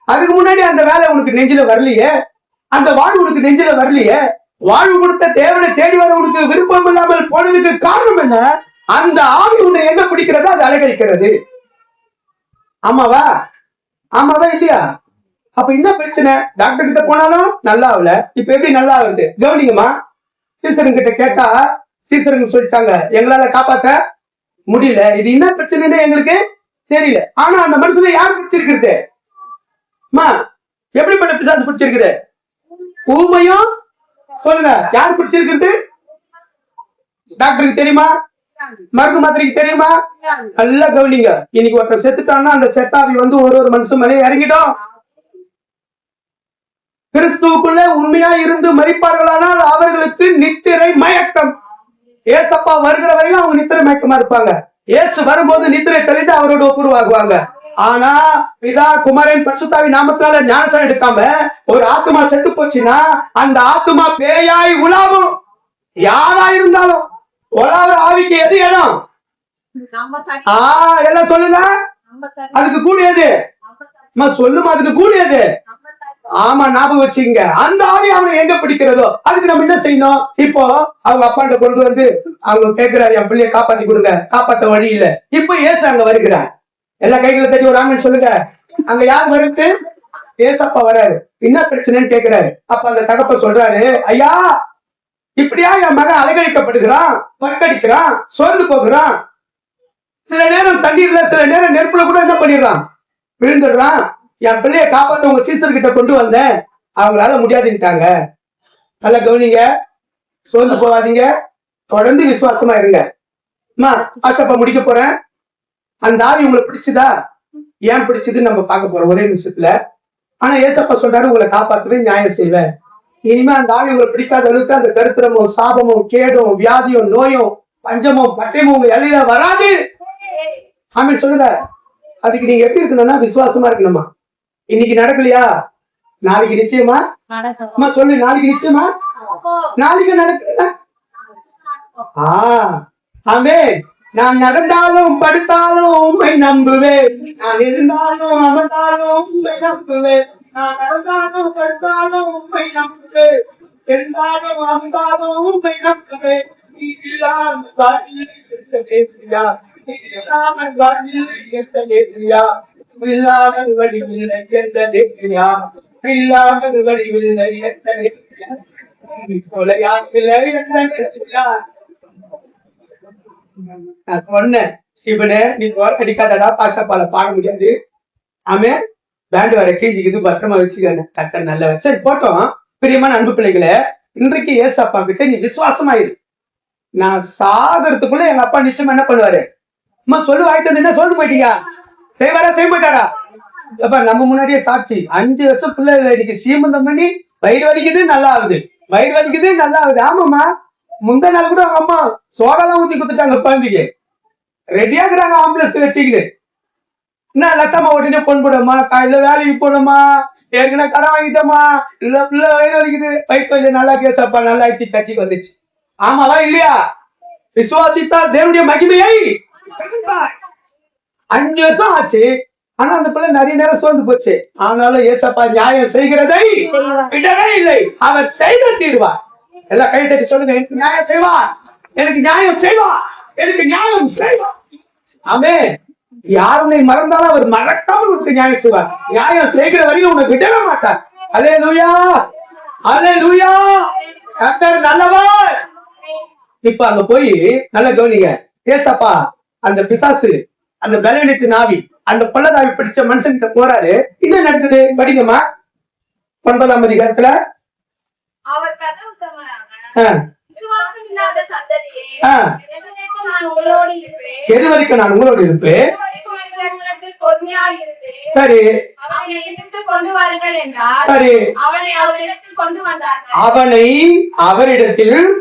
அதுக்கு முன்னாடி அந்த வேலை உனக்கு நெஞ்சில வரலையே, அந்த வாழ்வு உனக்கு நெஞ்சில வரலையே. வாழ்வு கொடுத்த தேவனை தேடி வர உனக்கு விருப்பம் இல்லாமல் போனதுக்கு காரணம் என்ன? அந்த ஆவி உன்னை எங்க பிடிக்கிறதோ அது அலைகழிக்கிறது. ஆமாவா? ஆமாவா இல்லையா? அப்ப என்ன பிரச்சனை? டாக்டர் கிட்ட போனாலும் நல்லா ஆகல, இப்ப எப்படி நல்லா ஆகுது? கவனிங்கம்மா. சீசருங்க கிட்ட கேட்டா சீசருங்க சொல்லிட்டாங்க எங்களால காப்பாத்த முடியல, இது என்ன பிரச்சனைன்னு எங்களுக்கு தெரியல. ஆனா அந்த மனுஷனை யார் பிடிச்சிருக்கிறது? எப்படிப்பட்ட பிசாசு பிடிச்சிருக்குது? ஊமையும் சொல்லுங்க, யார் பிடிச்சிருக்கிறது? டாக்டருக்கு தெரியுமா? மருந்து மாத்திரைக்கு தெரியுமா? நல்லா கவனிங்க. இன்னைக்கு ஒருத்தர் செத்துட்டான்னா அந்த செத்தாவி வந்து ஒரு மனுஷன் மேலே இறங்கிட்டோம். கிறிஸ்துவுக்குள்ள உண்மையா இருந்து மரிப்பார்களானால் அவர்களுக்கு நித்திரை மயக்கம். ஏசப்பா வருகிற வரையும் அவங்க நித்திரை மயக்கமா இருப்பாங்க. ஏசு வரும்போது நித்திரை தெளிந்து அவரோட ஒப்புருவாகுவாங்க. ஆனா பிதா குமாரன் பரிசுத்தாவி நாமத்தால ஞானசாரம் எடுக்காம ஒரு ஆத்மா செத்து போச்சுன்னா அந்த ஆத்மா பேயாய் உலாவும். யாரா இருந்தாலும் உலாவுற ஆவிக்கு எது இடம்? எல்லாம் சொல்லுங்க. அதுக்கு கூடியது சொல்லுமா, அதுக்கு கூடியது. ஆமா, ஞாபகம் வச்சுங்க. அந்த ஆவி அவனை எங்க பிடிக்கிறதோ அதுக்கு நம்ம என்ன செய்யணும்? இப்போ அவங்க அப்பாண்ட கொண்டு வந்து அவங்க கேட்கிறாரு, என் பிள்ளைய காப்பாத்தி கொடுங்க. காப்பாத்த வழி இல்ல. இப்போ ஏசு அங்க வருகிறார். எல்லா கைகளை தட்டி ஒரு ஆமன் சொல்லுங்க. அங்க யார் வருது? ஏசப்பா வராரு. என்ன பிரச்சனைன்னு கேட்கிறாரு. அப்ப அந்த தகப்ப சொல்றாரு, ஐயா இப்படியா என் மகன் அலங்கரிக்கப்படுகிறான், பற்கடிக்கிறான், சோர்ந்து போகிறான். சில நேரம் தண்ணீர்ல, சில நேரம் நெருப்புல கூட என்ன பண்ணிடுறான், விழுந்துடுறான். என் பிள்ளைய காப்பாத்த உங்க சீசர் கிட்ட கொண்டு வந்தேன், அவங்களால முடியாதுட்டாங்க. நல்லா கவனிங்க, சோர்ந்து போகாதீங்க, தொடர்ந்து விசுவாசமா இருங்க. ஆசப்பா முடிக்க போறேன். அந்த ஆவி உங்களை பிடிச்சுதா? ஏன் பிடிச்சதுன்னு நம்ம பார்க்க போறோம் ஒரே நிமிஷத்துல. ஆனா ஏசப்பா சொல்றாரு, உங்களை காப்பாத்துவே நியாயம் செய்வேன். இனிமே அந்த ஆவி உங்களை பிடிக்காத அளவுக்கு அந்த கருத்திரமும் சாபமும் கேடும் வியாதியும் நோயும் பஞ்சமும் பட்டயமும் உங்க எல்லையில வராது. ஆமீன் சொல்லுங்க. அதுக்கு நீங்க எப்படி இருக்கணும்னா விசுவாசமா இருக்கணுமா. இன்னைக்கு நடக்கலையா, நாளைக்கு நிச்சயமா சொல்லு. நாளைக்கு நிச்சயமா, நாளைக்கு நடக்கல. ஆமே. நான் நடந்தாலும் படுத்தாலும் உண்மை நம்புவேன், நான் இருந்தாலும் அமர்ந்தாலும் உண்மை நம்புவேன், நான் நடந்தாலும் படுத்தாலும் உண்மை நம்புவேன், இருந்தாலும் அமர்ந்தாலும் உண்மை நம்புவேன். நீ இல்லாமல் வாழ்வில் எத்தனையா, நீ இல்லாமல் வாழ்வில் எத்தனையா, இல்லாமல் வழிவில்லை எத்தனையா, இல்லாமல் வழிவில்லை எத்தனையா, கொலையாக்கில்லை எத்தனையா. நான் சொன்னேன், சிவனே நீ அடிக்காதடா, பாசப்பால பாட முடியாது. ஆமே, பேண்ட் வர கீஞ்சிக்குது, பத்திரமா வச்சுக்கானே. தக்க நல்ல சரி போட்டோம். பிரியமான அன்பு பிள்ளைகளே, இன்றைக்கு ஏசப்பா கிட்ட நீ விசுவாசமாயிரு. நான் சாகறதுக்குள்ள எங்க அப்பா நிச்சயமா என்ன பண்ணுவாரு? அம்மா சொல்லு, வாய்த்தது என்ன சொல்லிட்டு போயிட்டீங்க, செய்வாரா செய்ய மாட்டாரா? அப்ப நம்ம முன்னாடியே சாட்சி, 5 வருஷம் பிள்ளை இன்னைக்கு சீமந்தம் பண்ணி வயிறு வலிக்குது நல்லா ஆகுது, வயிறு வலிக்குது நல்லா ஆகுது. ஆமாம்மா, முந்த நாள் கூட அவங்க அம்மா சோடாலாம் ஊத்தி கொடுத்துட்டாங்க குழந்தைக்கு. ரெடியா இருக்கிறாங்க ஆம்புலன்ஸ் வச்சுக்கிட்டு. என்ன லத்தம்மா உடனே பொன் போடமா, காலையில வேலைக்கு போனோமா, ஏற்கனவே கடன் வாங்கிட்டோமா, இல்ல பிள்ளை வயிறு வலிக்குது, வயிற்று வலி நல்லா கேசப்பா, நல்லா ஆயிடுச்சு, சர்ச்சைக்கு வந்துச்சு. ஆமாவா இல்லையா? விசுவாசித்தால் தேவனுடைய மகிமையை 5 வருஷம் ஆச்சு. ஆனா அந்த பிள்ளை நிறைய நேரம் சோர்ந்து போச்சு. ஆனாலும் ஏசப்பா நியாயம் செய்கிறதை விடவே இல்லை. அவர் செய்து தீர்வார். எல்லாம் கை தட்டி சொல்லுங்க, எனக்கு நியாயம் செய்வார், எனக்கு நியாயம் செய்வார், எனக்கு நியாயம் செய்வார். ஆமே, யாருனை மறந்தாலும் அவர் மறக்காமல் உனக்கு நியாயம் செய்வார். நியாயம் செய்கிற வரையும் உனக்கு விடவே மாட்டார். அல்லேலூயா, அல்லேலூயா. கர்த்தர் நல்லவர். இப்ப அங்க போய் நல்ல கவனிங்க. ஏசப்பா அந்த பிசாசு, அந்த பலவீனத்து நாவி, அந்த பொல்லதாவி பிடிச்ச மனுஷன் கிட்ட போறாரு. என்ன நடக்குது படிங்கம்மா. 9ஆம் அதிகாரத்துல எது வரைக்கும் நான் உங்களோடு இருப்பேன், சரி சரி, அவனை அவரிடத்தில்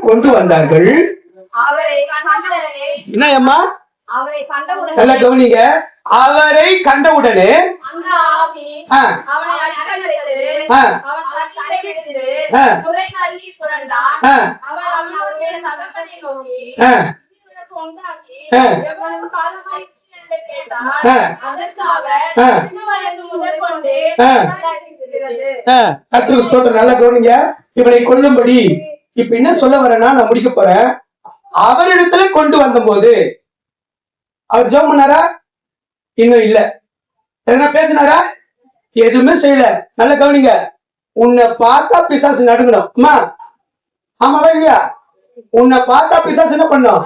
கொண்டு வந்தார்கள். என்ன அம்மா? நல்லா கவனிங்க. அவரை கண்டவுடனே கர்த்தருக்கு ஸ்தோத்திரம். நல்லா கவனிங்க. இவனை கொல்லும்படி இப்ப என்ன சொல்ல வரேன்னா, நான் முடிக்க போறேன். அவரிடத்துல கொண்டு வந்த போது அவர் ஜெபம் பண்ணாரா? இன்னும் இல்ல. என்ன பேசினாரா? எதுவுமே செய்யல. நல்ல கவனிங்க. உன்னை பார்த்தா பிசாசு நடுங்கணும். அம்மா, ஆமாவா இல்லையா? உன்னை பார்த்தா பிசாசு என்ன பண்ணும்?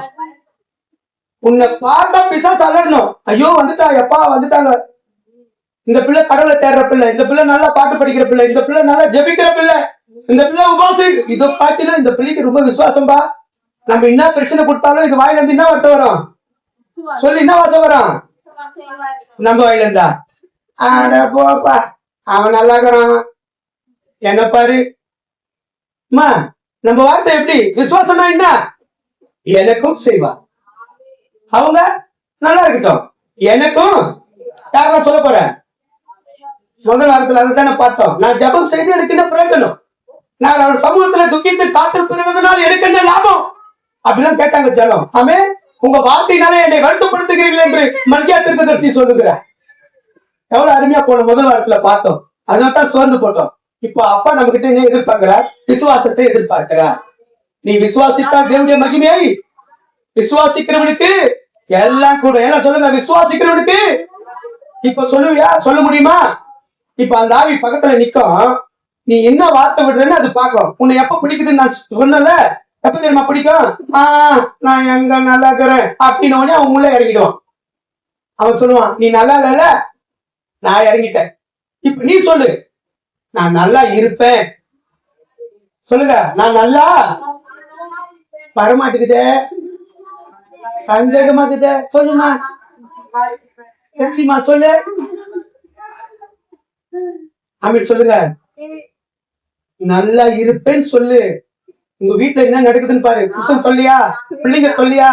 உன்னை பார்த்தா பிசாசு அலறணும். ஐயோ வந்துட்டா, எப்பா வந்துட்டாங்க. இந்த பிள்ளை கடவுளை தேடுற பிள்ளை, இந்த பிள்ளை நல்லா பாட்டு படிக்கிற பிள்ளை, இந்த பிள்ளை நல்லா ஜெபிக்கிற பிள்ளை, இந்த பிள்ளை உபாசி, இதோ காட்டிலும் இந்த பிள்ளைக்கு ரொம்ப விசுவாசம்பா. நம்ம என்ன பிரச்சனை கொடுத்தாலும் இது வாயில இருந்து என்ன வார்த்தை வரும் சொல்லி, என்ன வாசம் வரும் நம்ம வாயில இருந்தா? ஆட போப்பா, அவன் நல்லா இருக்கிறான், என்ன பாரு. அம்மா, நம்ம வார்த்தை எப்படி? விசுவாசம்னா என்ன? எனக்கும் செய்வா, அவங்க நல்லா இருக்கட்டும், எனக்கும். யாரெல்லாம் சொல்ல போற? முதல் வாரத்துல அதுதானே பார்த்தோம். நான் ஜபம் செய்து எனக்கு என்ன பிரயோஜனம்? நான் அவர் சமூகத்துல துக்கித்து காத்து பிறந்ததுனால எனக்கு என்ன லாபம்? அப்படிலாம் கேட்டாங்க ஜனம். ஆமே, உங்க வார்த்தையினாலே என்னை வருத்தப்படுத்துகிறீர்கள் என்று மல்கியா தீர்க்கதரிசி சொல்லுகிறார். எவ்வளவு அருமையா போன முதல் வாரத்துல பார்த்தோம். அதனால்தான் சோர்ந்து போட்டோம். இப்போ அப்பா நம்ம கிட்ட என்ன எதிர்பார்க்கிறார்? விசுவாசத்தை எதிர்பார்க்கிறார். நீ விசுவாசித்தால் தேவனுடைய மகிமையை, விசுவாசிக்கிறவனுக்கு எல்லாம் கூட. எல்லாம் சொல்லுங்க, விசுவாசிக்கிறவனுக்கு. இப்ப சொல்லுவியா? சொல்ல முடியுமா? இப்ப அந்த ஆவி பக்கத்துல நிக்கும். நீ என்ன வார்த்தை விடுறன்னு அது பார்க்கும். உன்னை எப்ப பிடிக்குதுன்னு நான் சொன்னல, எப்ப தெரியுமா பிடிக்கும்? நான் எங்க நல்லா இருக்கிறேன் அப்படின்னு உடனே அவன் உள்ள இறங்கிடுவான். அவன் சொல்லுவான், நீ நல்லா இல்ல, நான் இறங்கிட்டேன். இப்ப நீ சொல்லு, நான் நல்லா இருப்பேன். சொல்லுங்க, நான் நல்லா வரமாட்டுக்குதே, சந்தேகமாக்குதே. சொல்லுமா, சொல்லு. அமீன் சொல்லுங்க. நல்லா இருப்பேன்னு சொல்லு. உங்க வீட்டுல என்ன நடக்குதுன்னு பாரு. புருஷன் தொல்லியா, பிள்ளைங்க தொல்லியா,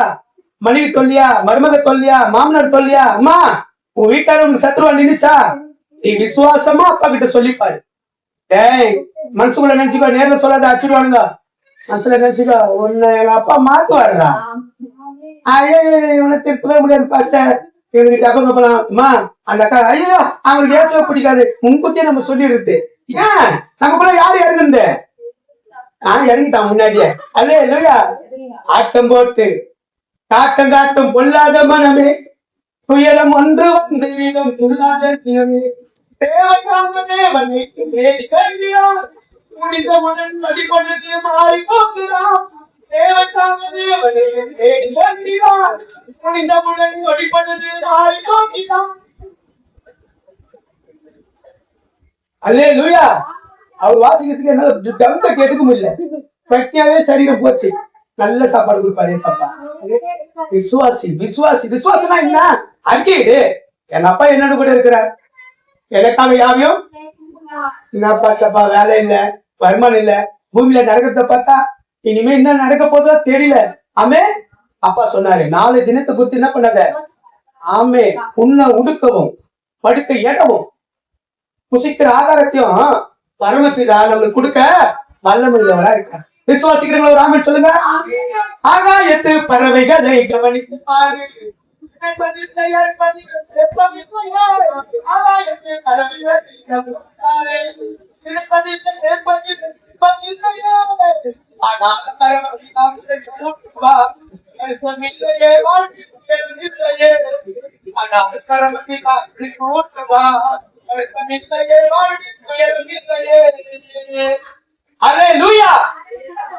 மனைவி தொல்லியா, மருமக தொல்லியா, மாமனார் தொல்லியா. அம்மா, உன் வீட்டார உனக்கு சத்ருவா நின்னுச்சா? நீ விசுவாசமா அப்பா கிட்ட சொல்லிப்பாரு. மனசுக்குள்ள நினைச்சுக்கோ, நேர்ல சொல்லாத, அடிச்சுடுவானுங்க. மனசுல நினைச்சுக்கோ, உன்னை எங்க அப்பா மாத்துவாருடா. இவனை திருத்தவே முடியாது பாஸ்டர், இவனுக்கு தப்பங்க போலாமா? அந்த அக்கா ஐயோ அவங்களுக்கு ஏசவே பிடிக்காது. முன்கூட்டியே நம்ம சொல்லிடுறது. ஏன் நமக்குள்ள யாரு இறங்குறது? இறங்கிட்டான் முன்னாடியே. அல்லேலூயா. ஆட்டம் போட்டு காட்டம் காட்டும் பொல்லாத மனமே, துயரம் ஒன்று வந்து விடும் பொல்லாத தினமே, தேவைக்காக தேவனை தேடி கருகிறார், முடிந்தவுடன் வழிபடுது மாறி போகிறார். தேவைக்காக தேவனை தேடி கருகிறார், முடிந்தவுடன் வழிபடுது மாறி போகிறார். அல்லேலூயா. அவர் வாசிக்கிறதுக்கு என்னால கவுண்ட கேட்டுக்க முடியல. பிரக்ஞாவே சரீரம் போச்சு. நல்ல சாப்பாடு கொடுப்பாரு சாப்பா. விசுவாசி விசுவாசி விசுவாசனா என்ன? அறிக்கையிடு, என் அப்பா என்னோட கூட இருக்கிறார், எனக்காக யாவையும் என்னப்பா சப்பா வேலை இல்ல, வருமானம் இல்ல, பூமியில நடக்கிறத பார்த்தா இனிமே என்ன நடக்க போதோ தெரியல. ஆமே. அப்பா சொன்னாரு 4 தினத்தை குறித்து என்ன பண்ணாத. ஆமே. உன்ன உடுக்கவும் படுக்க இடவும் புசிக்கிற ஆகாரத்தையும் பரமபிதா நம்மளுக்கு கொடுக்க வல்லமுள்ளவரா இருக்கார். விசுவாசிக்கிறவங்க ஒரு ஆமென் சொல்லுங்க. ஆகாயத்து பறவைகளை கவனித்து பாரு.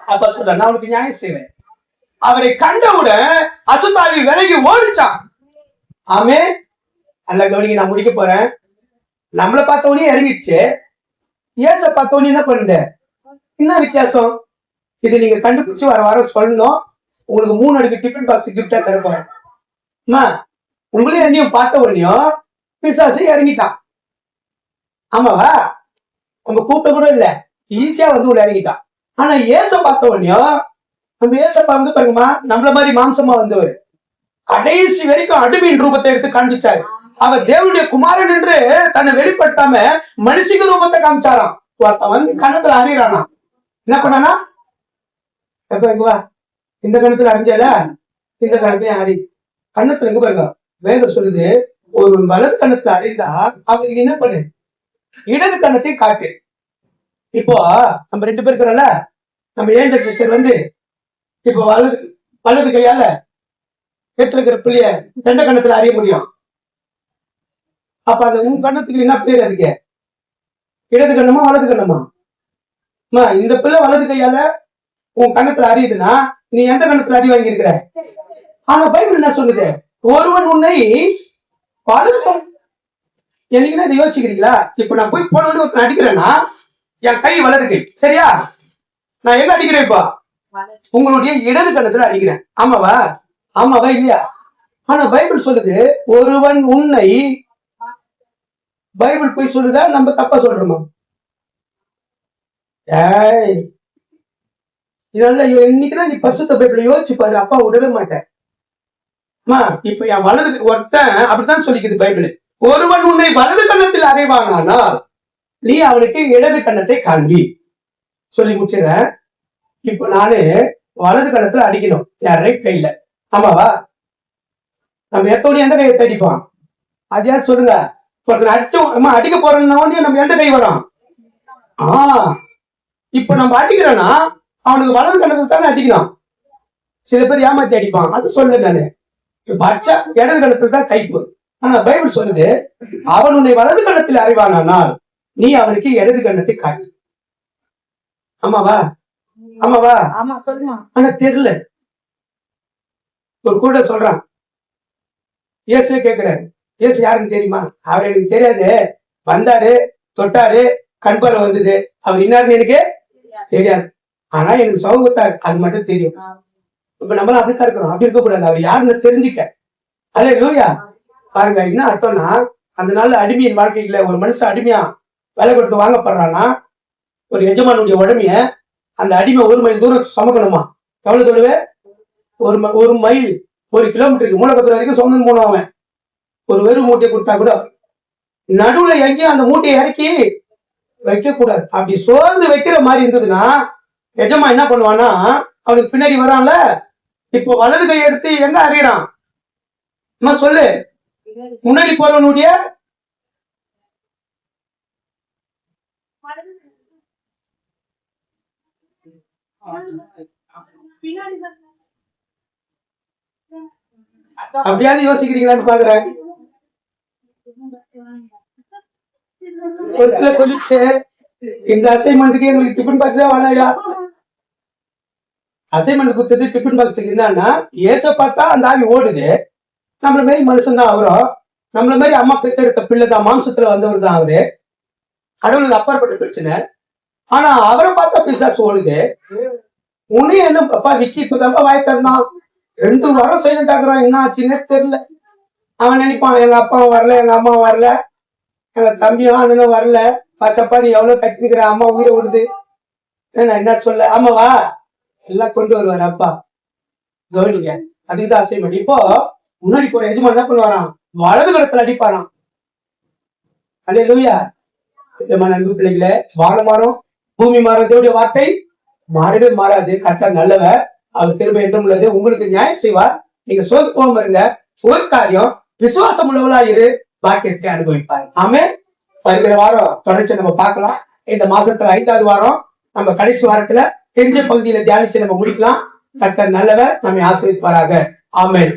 அப்ப சொல்ற நான் உனக்கு நியாயம் செய்வேன். அவரை கண்டவுடன் அசுத்தாவி விலகி ஓடிச்சான். ஆமே. அல்ல கவனிங்க, நான் முடிக்க போறேன். நம்மளை பார்த்தவனே இறங்கிடுச்சு, ஏச பார்த்தவனே என்ன பண்ணுது? என்ன வித்தியாசம்? இது நீங்க கண்டுபிடிச்சு வர வாரம் சொல்லணும். உங்களுக்கு 3 அடுக்கு டிஃபன் பாக்ஸ் கிஃப்டா தர போறேன். உங்களையும் என்னையும் பார்த்த உடனேயும் பிசாசு இறங்கிட்டான். ஆமாவா? நம்ம கூப்பிட்ட கூட இல்ல, ஈஸியா வந்து உள்ள இறங்கிட்டான். ஆனா ஏச பார்த்த உடனேயும் நம்ம ஏசப்பா வந்து பாருங்கம்மா, நம்மள மாதிரி மாம்சமா வந்தவர் கடைசி வரைக்கும் அடிமையின் ரூபத்தை எடுத்து காண்பிச்சாரு. அவர் தேவனுடைய குமாரன் என்று தன்னை வெளிப்படுத்தாம மனுஷிக ரூபத்தை காமிச்சாராம். வந்து கணத்துல அறியறானா, என்ன பண்ணானா? எப்ப எங்க வா, இந்த கணத்துல அறிஞ்சால இந்த கணத்தையும் அறி. கண்ணத்துல எங்க பாருங்க, வேதம் சொல்லுது, ஒரு வலது கணத்துல அறிந்தா அவங்களுக்கு என்ன பண்ணு, இடது கண்ணத்தையும் காட்டு. இப்போ நம்ம 2 பேர் இருக்கிறோம்ல, நம்ம ஏஞ்சல் சிஸ்டர் வந்து இப்போ வலது கையால இருக்கிற பிள்ளைய 2 கண்ணத்துல அறிய முடியும். அப்ப அந்த உன் கண்ணத்துக்கு என்ன பேர்? அதுக்கு இடது கண்ணமா வலது கண்ணமா? இந்த பிள்ளை வலது கையால உன் கண்ணத்துல அறியுதுன்னா நீ எந்த கண்ணத்துல அடி வாங்கி இருக்கிற? ஆனா பைபிள் என்ன சொல்லுது? ஒருவன் உன்னை வலது. என்னைக்குன்னா இதை யோசிக்கிறீங்களா? இப்ப நான் போய் போன ஒருத்தன் அடிக்கிறேன்னா என் கை வலது கை, சரியா? நான் எங்க அடிக்கிறேன்? இப்போ உங்களுடைய இடது கண்ணத்துல அடிக்கிறேன். ஆமாவா? ஆமாவா இல்லையா? ஆனா பைபிள் சொல்லுது ஒருவன் உன்னை. பைபிள் போய் சொல்லுதா நம்ம தப்பா சொல்றோமா? இதனால இன்னைக்குன்னா நீ பரிசுத்த பைபிளை யோசிச்சு பாரு, அப்பா விடவே மாட்டேன். இப்ப என் வலது ஒருத்தன் அப்படித்தான் சொல்லிக்குது பைபிள். ஒருவன் உன்னை வலது கண்ணத்தில் அறைவானால் நீ அவனுக்கு இடது கண்ணத்தை காண்பி. சொல்லி முடிச்சிடறேன். இப்ப நானு வலது கண்ணத்துல அடிக்கணும் என் ரைட் கையில. ஆமாவா? நம்ம எத்தோடய எந்த கையை தடிப்போம்? அதையா சொல்லுங்க. அடிச்சோம் அடிக்க போறோம்னா நம்ம எந்த கை வரும்? இப்ப நம்ம அடிக்கிறோம்னா அவனுக்கு வலது கண்ணத்துல தானே அடிக்கணும். சில பேர் ஏமாத்தி அடிப்பான், அது சொல்லு நானு. இப்ப அடிச்சா இடது கண்ணத்துல தான் கைப்பு. ஆனா பைபிள் சொல்லுது அவன் உன்னை வலது கண்ணத்தில் அறிவானால் நீ அவனுக்கு இடது கண்ணத்தை காட்டி. ஆமாவா? ஆமாவா? ஆமா சொல்லுமா. ஆனா தெரியல. ஒரு கூட சொல்றான், இயேசு கேக்குறாரு, இயேசு யாருன்னு தெரியுமா? அவர் எனக்கு தெரியாது, வந்தாரு தொட்டாரு கண் பார்வை வந்தது, அவர் இன்னாருன்னு எனக்கு தெரியாது, ஆனா எனக்கு சுகம் கொடுத்தாரு, அது மட்டும் தெரியும். இப்ப நம்மளாம் அப்படித்தான் இருக்கிறோம். அப்படி இருக்க கூடாது. அவர் யாருன்னு தெரிஞ்சுக்க. அல்லேலூயா. பாருங்க என்ன அர்த்தம்னா, அந்த நாள்ல அடிமையின் வாழ்க்கையில ஒரு மனுஷன் அடிமையா வேலை கொடுத்து வாங்கப்படுறான்னா ஒரு எஜமானுடைய உடமைய அந்த அடிமை 1 மைல் தூரம் சுமக்கணுமா? எவ்வளவு தொழுவே? 1 மைல் 1 கிலோமீட்டருக்கு மூலப்பத்திரம் வரைக்கும் சொந்தம் போனோம். அவன் ஒரு வெறும் மூட்டையை கொடுத்தா கூட நடுவுல எங்கேயும் அந்த மூட்டையை இறக்கி வைக்க கூடாது. அப்படி சோர்ந்து வைக்கிற மாதிரி இருந்ததுன்னா எஜமா என்ன பண்ணுவான்னா அவனுக்கு பின்னாடி வரான்ல, இப்போ வலது கை எடுத்து எங்க அறியறான்? சொல்லு. முன்னாடி போறவனுடைய அப்படியாவது யோசிக்கிறீங்களான்னு பாக்குறேன். சொல்லிச்சு இந்த அசைன்மெண்ட்டுக்கு எங்களுக்கு டிஃபன் பாக்ஸ் தான் வேணாயா. அசைன்மெண்ட் கொடுத்தது டிஃபன் பாக்ஸுக்கு என்னன்னா, ஏச பார்த்தா அந்த ஆவி ஓடுது. நம்மள மாதிரி மனுஷன் தான் அவரும், நம்மள மாதிரி அம்மா பெத்தெடுத்த பிள்ளை தான், மாம்சத்துல வந்தவர் தான் அவரு, கடவுளுக்கு அப்பாற்பட்ட பிரச்சனை. ஆனா அவரை பார்த்தா பிசாசு ஓடுது. உன்னையும் என்ன அப்பா விக்கி இப்பதான்ப்பா வாய் தந்தான், 2 வாரம் சைலண்ட் ஆகுறான், என்ன ஆச்சுன்னே தெரியல. அவன் நினைப்பான் எங்க அப்பாவும் வரல, எங்க அம்மாவும் வரல, எங்க தம்பியும் அண்ணனும் வரல, பசப்பா நீ எவ்வளவு கத்திருக்கிற, அம்மா உயிரை விடுது, நான் என்ன சொல்ல, ஆமாவா, எல்லாம் கொண்டு வருவாரு அப்பா. கவனிங்க, அதுக்குதான் அசைன்மெண்ட். இப்போ முன்னாடி போற எஜமான் என்ன பண்ணுவாராம், வலது கரத்துல அடிப்பாராம். அல்லேலூயா. அன்பு பிள்ளைகளே, வானம் மாறும், பூமி மாறும், தேவனுடைய வார்த்தை மாறவே மாறாது. கர்த்தர் நல்லவர், அவர் திரும்ப என்றும் உள்ளது. உங்களுக்கு நியாயம் செய்வார். நீங்க சோர்ந்து போகாம இருங்க. ஒரு காரியம், விசுவாசம் உள்ளவளா இரு, பாக்கியத்தை அனுபவிப்பார். ஆமே. வருகிற வாரம் தொடர்ச்சி நம்ம பார்க்கலாம். இந்த மாசத்துல 5வது வாரம், நம்ம கடைசி வாரத்துல எஞ்சிய பகுதியில தியானிச்சு நம்ம முடிக்கலாம். கர்த்தர் நல்லவர், நம்மை ஆசீர்வதிப்பாராக. ஆமென்.